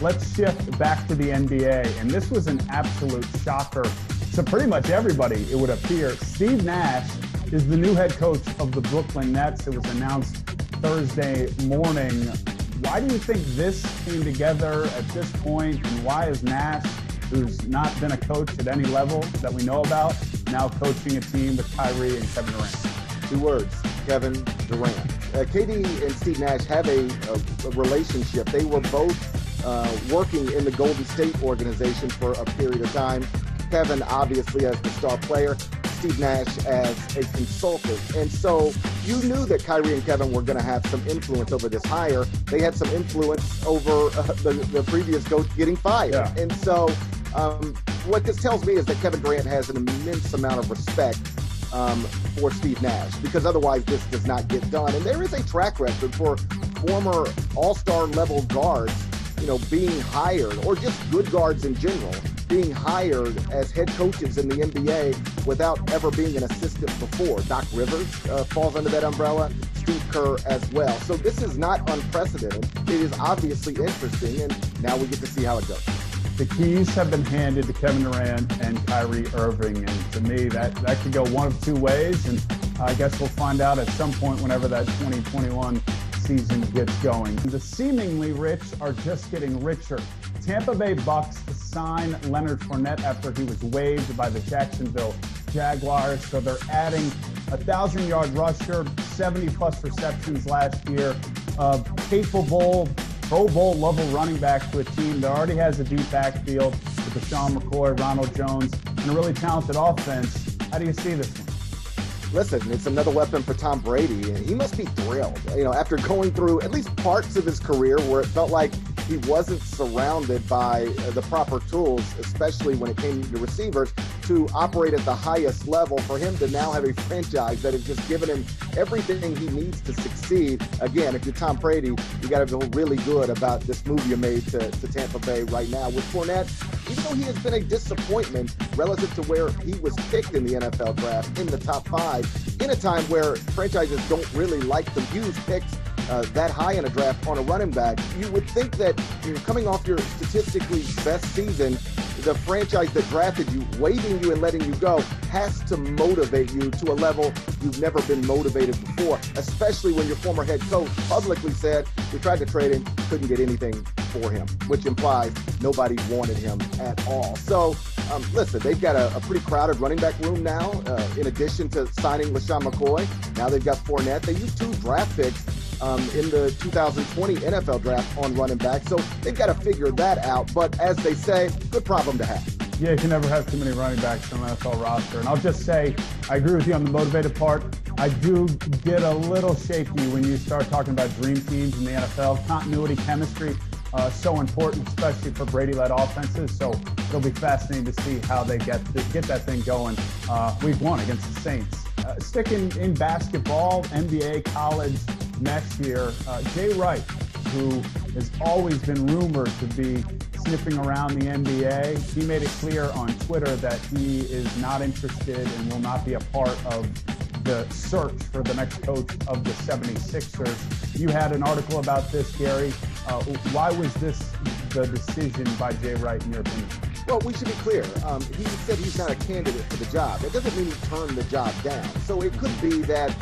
let's shift back to the NBA. And this was an absolute shocker to pretty much everybody, it would appear. Steve Nash is the new head coach of the Brooklyn Nets. It was announced Thursday morning. Why do you think this came together at this point? And why is Nash, who's not been a coach at any level that we know about, now coaching a team with Kyrie and Kevin Durant? 2 words, Kevin Durant. KD and Steve Nash have a relationship. They were both working in the Golden State organization for a period of time. Kevin, obviously, as the star player, Steve Nash as a consultant. And so you knew that Kyrie and Kevin were going to have some influence over this hire. They had some influence over the previous coach getting fired. Yeah. And so what this tells me is that Kevin Durant has an immense amount of respect for Steve Nash, because otherwise this does not get done. And there is a track record for former all-star level guards, being hired, or just good guards in general, being hired as head coaches in the NBA without ever being an assistant before. Doc Rivers falls under that umbrella, Steve Kerr as well. So this is not unprecedented. It is obviously interesting, and now we get to see how it goes. The keys have been handed to Kevin Durant and Kyrie Irving, and to me, that could go one of 2 ways, and I guess we'll find out at some point whenever that 2021 season gets going. The seemingly rich are just getting richer. Tampa Bay Bucks sign Leonard Fournette after he was waived by the Jacksonville Jaguars, so they're adding a 1,000-yard rusher, 70-plus receptions last year, capable Pro Bowl level running back to a team that already has a deep backfield with Sean McCoy, Ronald Jones, and a really talented offense. How do you see this one? Listen, it's another weapon for Tom Brady, and he must be thrilled. After going through at least parts of his career where it felt like he wasn't surrounded by the proper tools, especially when it came to receivers, to operate at the highest level, for him to now have a franchise that has just given him everything he needs to succeed. Again, if you're Tom Brady, you got to feel really good about this move you made to Tampa Bay right now. With Fournette, even though he has been a disappointment relative to where he was picked in the NFL draft in the top 5, in a time where franchises don't really like to use picks that high in a draft on a running back, you would think that coming off your statistically best season, the franchise that drafted you, waiving you and letting you go, has to motivate you to a level you've never been motivated before, especially when your former head coach publicly said, we tried to trade him, couldn't get anything for him, which implies nobody wanted him at all. So, listen, they've got a pretty crowded running back room now, in addition to signing LaShawn McCoy. Now they've got Fournette. They used 2 draft picks in the 2020 NFL draft on running back. So they've got to figure that out. But as they say, good problem to have. Yeah, you can never have too many running backs on an NFL roster. And I'll just say, I agree with you on the motivated part. I do get a little shaky when you start talking about dream teams in the NFL. Continuity, chemistry, so important, especially for Brady-led offenses. So it'll be fascinating to see how they get that thing going week 1 against the Saints. Sticking in basketball, NBA, college mesh here, Jay Wright, who has always been rumored to be sniffing around the NBA, he made it clear on Twitter that he is not interested and will not be a part of the search for the next coach of the 76ers. You had an article about this, Gary. Why was this the decision by Jay Wright, in your opinion? Well, we should be clear. He said he's not a candidate for the job. That doesn't mean he turned the job down. So it could be that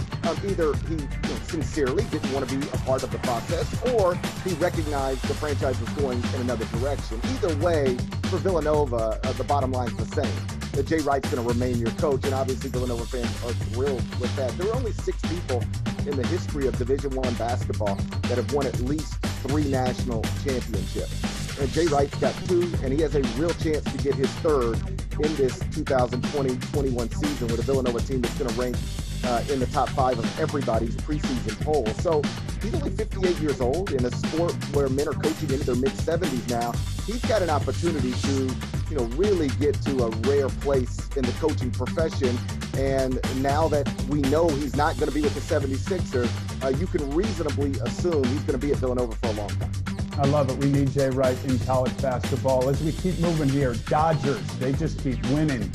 either he sincerely didn't want to be a part of the process, or he recognized the franchise was going in another direction. Either way, for Villanova, the bottom line's the same. That Jay Wright's going to remain your coach, and obviously Villanova fans are thrilled with that. There are only 6 people in the history of Division I basketball that have won at least 3 national championships. And Jay Wright's got 2, and he has a real chance to get his 3rd in this 2020-21 season with a Villanova team that's going to rank in the top 5 of everybody's preseason poll. So he's only 58 years old in a sport where men are coaching into their mid-70s now. He's got an opportunity to, really get to a rare place in the coaching profession. And now that we know he's not going to be with the 76ers, you can reasonably assume he's going to be at Villanova for a long time. I love it. We need Jay Wright in college basketball. As we keep moving here, Dodgers, they just keep winning